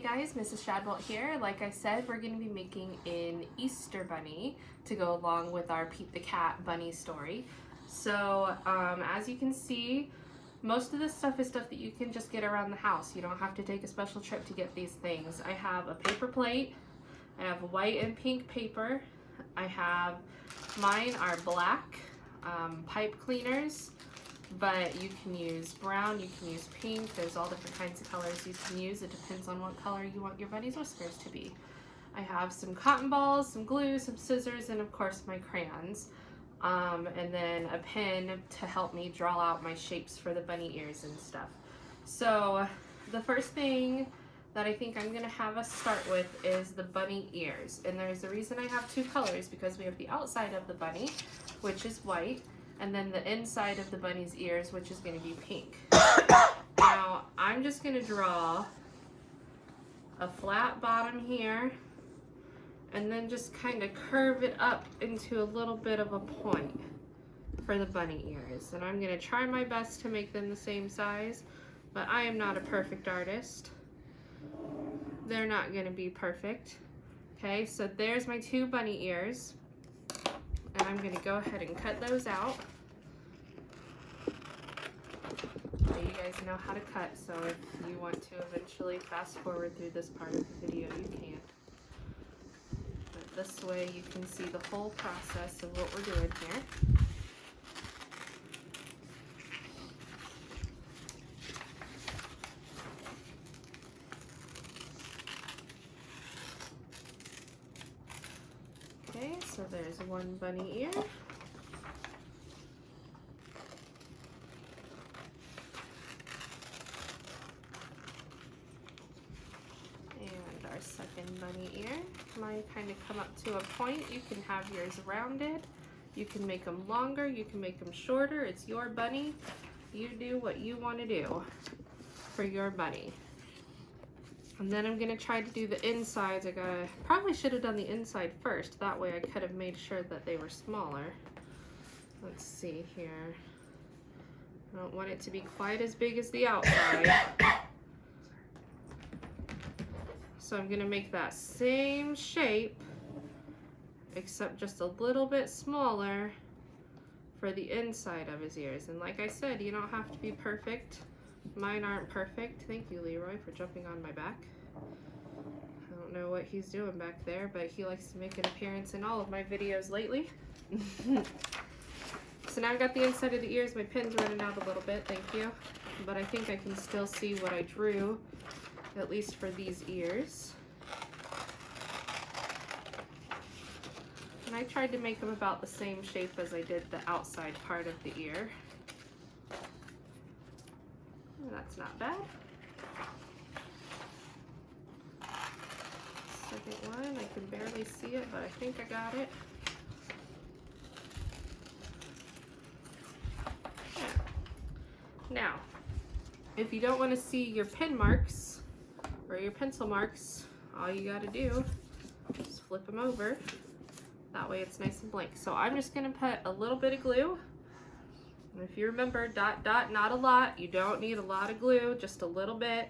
guys, Mrs. Shadbolt here. Like I said, we're going to be making an Easter bunny to go along with our Pete the Cat bunny story. So as you can see, most of this stuff is stuff that you can just get around the house. You don't have to take a special trip to get these things. I have a paper plate, I have white and pink paper, I have, mine are black pipe cleaners, but you can use brown, you can use pink, there's all different kinds of colors you can use. It depends on what color you want your bunny's whiskers to be. I have some cotton balls, some glue, some scissors, and of course my crayons. And then a pen to help me draw out my shapes for the bunny ears and stuff. So the first thing that I think I'm gonna have us start with is the bunny ears. And there's a reason I have two colors, because we have the outside of the bunny, which is white, and then the inside of the bunny's ears, which is going to be pink. Now, I'm just going to draw a flat bottom here, and then just kind of curve it up into a little bit of a point for the bunny ears. And I'm going to try my best to make them the same size, but I am not a perfect artist. They're not going to be perfect. Okay, so there's my two bunny ears. And I'm going to go ahead and cut those out. So you guys know how to cut, so if you want to eventually fast forward through this part of the video, you can. But this way you can see the whole process of what we're doing here. Okay, so there's one bunny ear. And our second bunny ear. Mine kind of come up to a point. You can have yours rounded. You can make them longer. You can make them shorter. It's your bunny. You do what you want to do for your bunny. And then I'm going to try to do the insides. Probably should have done the inside first. That way I could have made sure that they were smaller. Let's see here. I don't want it to be quite as big as the outside. So I'm going to make that same shape, except just a little bit smaller for the inside of his ears. And like I said, you don't have to be perfect. Mine aren't perfect. Thank you, Leroy, for jumping on my back. I don't know what he's doing back there, but he likes to make an appearance in all of my videos lately. So now I've got the inside of the ears. My pen's running out a little bit, thank you. But I think I can still see what I drew, at least for these ears. And I tried to make them about the same shape as I did the outside part of the ear. That's not bad. Second one, I can barely see it, but I think I got it. Yeah. Now, if you don't want to see your pen marks or your pencil marks, all you got to do is flip them over. That way it's nice and blank. So I'm just going to put a little bit of glue. And if you remember, dot, dot, not a lot. You don't need a lot of glue, just a little bit.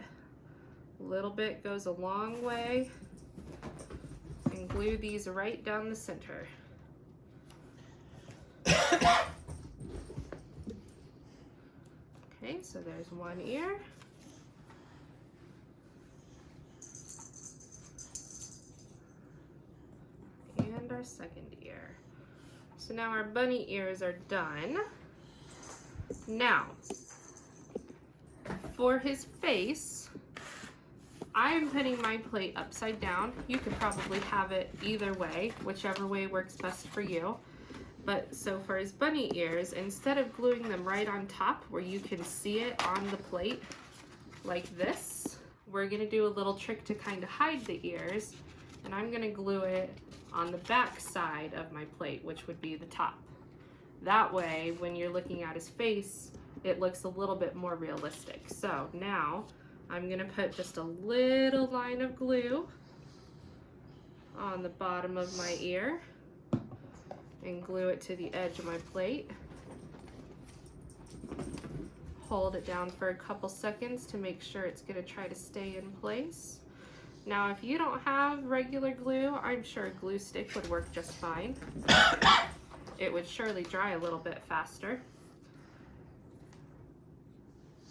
A little bit goes a long way. And glue these right down the center. Okay, so there's one ear. And our second ear. So now our bunny ears are done. Now, for his face, I am putting my plate upside down. You could probably have it either way, whichever way works best for you. But so for his bunny ears, instead of gluing them right on top where you can see it on the plate like this, we're going to do a little trick to kind of hide the ears. And I'm going to glue it on the back side of my plate, which would be the top. That way, when you're looking at his face, it looks a little bit more realistic. So now I'm going to put just a little line of glue on the bottom of my ear and glue it to the edge of my plate. Hold it down for a couple seconds to make sure it's going to try to stay in place. Now, if you don't have regular glue, I'm sure a glue stick would work just fine. It would surely dry a little bit faster,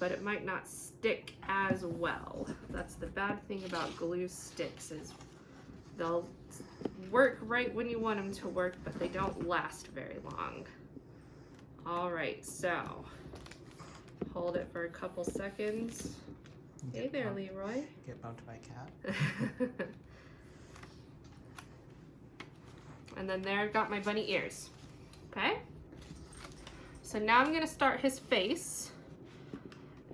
but it might not stick as well. That's the bad thing about glue sticks, is they'll work right when you want them to work, but they don't last very long. All right, so hold it for a couple seconds. Hey there, Leroy. Get bumped by a cat. And then there I've got my bunny ears. Okay? So now I'm gonna start his face.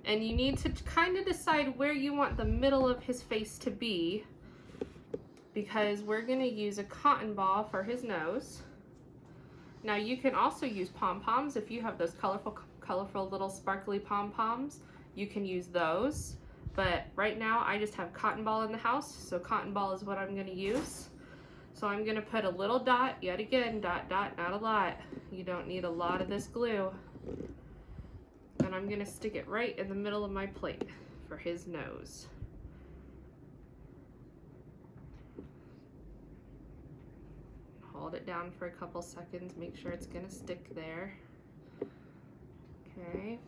And you need to kind of decide where you want the middle of his face to be, because we're gonna use a cotton ball for his nose. Now you can also use pom-poms. If you have those colorful little sparkly pom-poms, you can use those. But right now I just have cotton ball in the house, so cotton ball is what I'm gonna use. So I'm gonna put a little dot, yet again, dot, dot, not a lot. You don't need a lot of this glue. And I'm gonna stick it right in the middle of my plate for his nose. Hold it down for a couple seconds, make sure it's gonna stick there. Okay.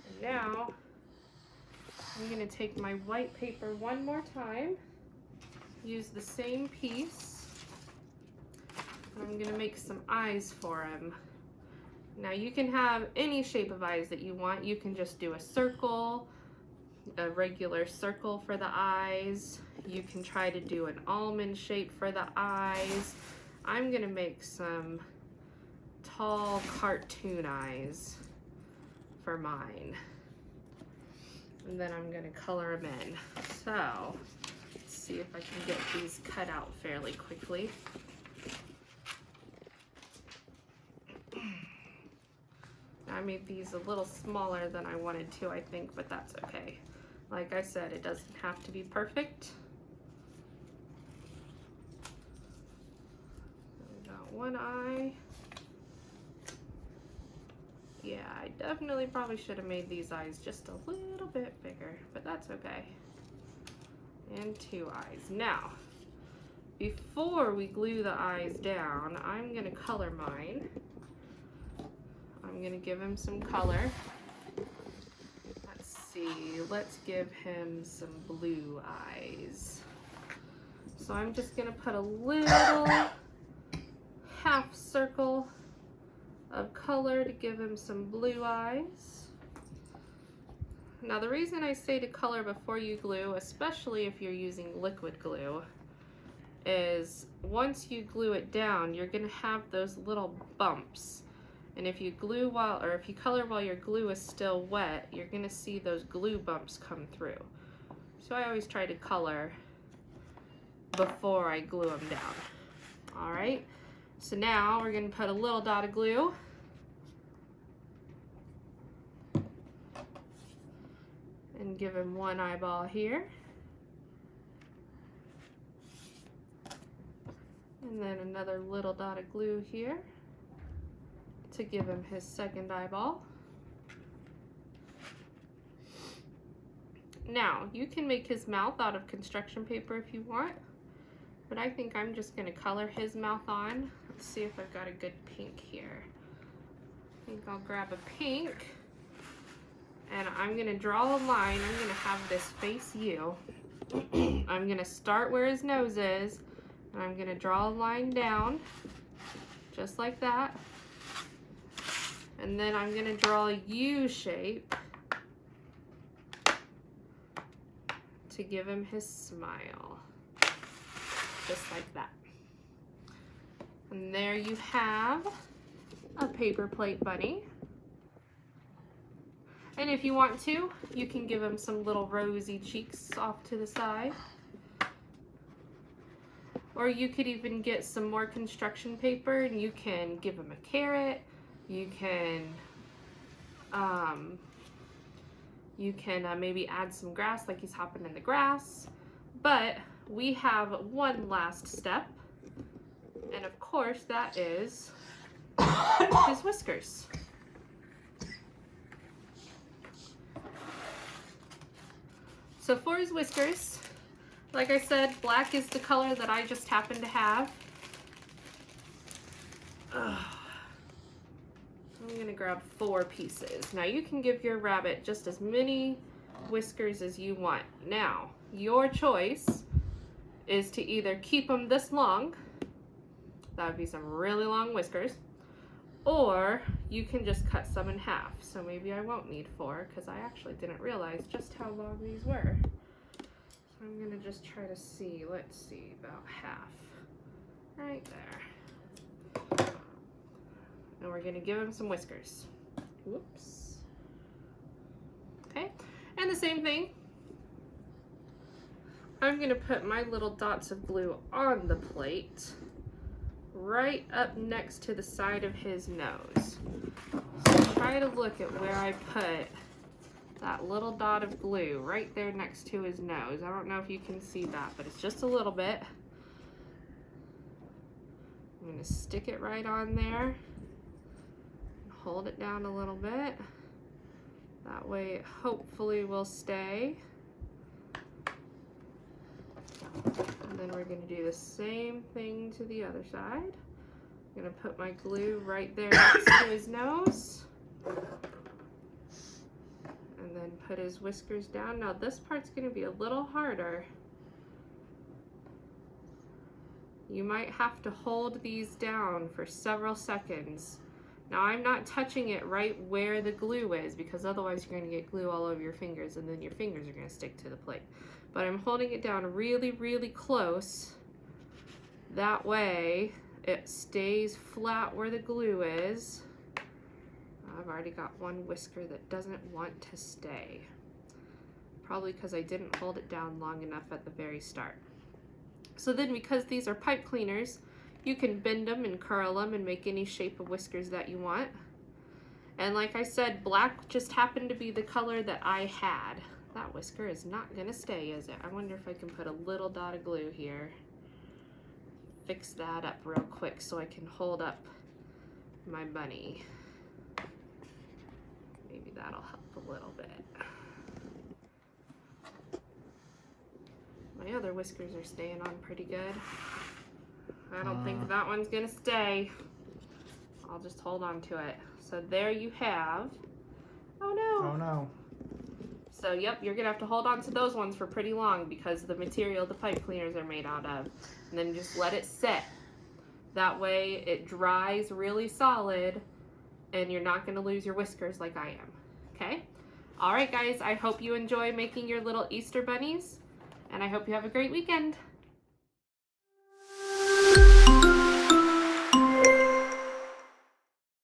And now, I'm gonna take my white paper one more time, use the same piece, and I'm gonna make some eyes for him. Now you can have any shape of eyes that you want. You can just do a circle, a regular circle for the eyes. You can try to do an almond shape for the eyes. I'm gonna make some tall cartoon eyes for mine. And then I'm gonna color them in. So, let's see if I can get these cut out fairly quickly. I made these a little smaller than I wanted to, I think, but that's okay. Like I said, it doesn't have to be perfect. We got one eye. Yeah, I definitely probably should have made these eyes just a little bit bigger, but that's okay. And two eyes. Now, before we glue the eyes down, I'm gonna color mine. I'm gonna give him some color. Let's see, let's give him some blue eyes. So I'm just gonna put a little half circle of color to give him some blue eyes. Now the reason I say to color before you glue, especially if you're using liquid glue, is once you glue it down, you're gonna have those little bumps. And if you if you color while your glue is still wet, you're gonna see those glue bumps come through. So I always try to color before I glue them down. All right, so now we're gonna put a little dot of glue. And give him one eyeball here. And then another little dot of glue here to give him his second eyeball. Now, you can make his mouth out of construction paper if you want, but I think I'm just gonna color his mouth on. Let's see if I've got a good pink here. I think I'll grab a pink, and I'm gonna draw a line. I'm gonna have this face you. I'm gonna start where his nose is, and I'm gonna draw a line down, just like that. And then I'm gonna draw a U shape to give him his smile, just like that. And there you have a paper plate bunny. And if you want to, you can give him some little rosy cheeks off to the side. Or you could even get some more construction paper and you can give him a carrot. You can maybe add some grass, like he's hopping in the grass. But we have one last step, and of course that is his whiskers. So for his whiskers, Like I said, black is the color that I just happen to have. Ugh. I'm gonna grab 4 pieces. Now you can give your rabbit just as many whiskers as you want. Now, your choice is to either keep them this long, that would be some really long whiskers, or you can just cut some in half. So maybe I won't need 4 because I actually didn't realize just how long these were. So I'm gonna just try to see, let's see, about half. Right there. And we're gonna give him some whiskers. Whoops. Okay, and the same thing. I'm gonna put my little dots of glue on the plate, right up next to the side of his nose. So try to look at where I put that little dot of glue right there next to his nose. I don't know if you can see that, but it's just a little bit. I'm gonna stick it right on there. Hold it down a little bit. That way it hopefully will stay. And then we're going to do the same thing to the other side. I'm going to put my glue right there next to his nose. And then put his whiskers down. Now this part's going to be a little harder. You might have to hold these down for several seconds. Now I'm not touching it right where the glue is because otherwise you're going to get glue all over your fingers and then your fingers are going to stick to the plate. But I'm holding it down really, really close. That way it stays flat where the glue is. I've already got one whisker that doesn't want to stay. Probably because I didn't hold it down long enough at the very start. So then because these are pipe cleaners, you can bend them and curl them and make any shape of whiskers that you want. And like I said, black just happened to be the color that I had. That whisker is not gonna stay, is it? I wonder if I can put a little dot of glue here. Fix that up real quick so I can hold up my bunny. Maybe that'll help a little bit. My other whiskers are staying on pretty good. I don't think that one's gonna stay. I'll just hold on to it. So there you have. Oh no. Oh no. So yep, you're gonna have to hold on to those ones for pretty long because the material the pipe cleaners are made out of. And then just let it sit. That way it dries really solid and you're not gonna lose your whiskers like I am. Okay? All right guys, I hope you enjoy making your little Easter bunnies and I hope you have a great weekend.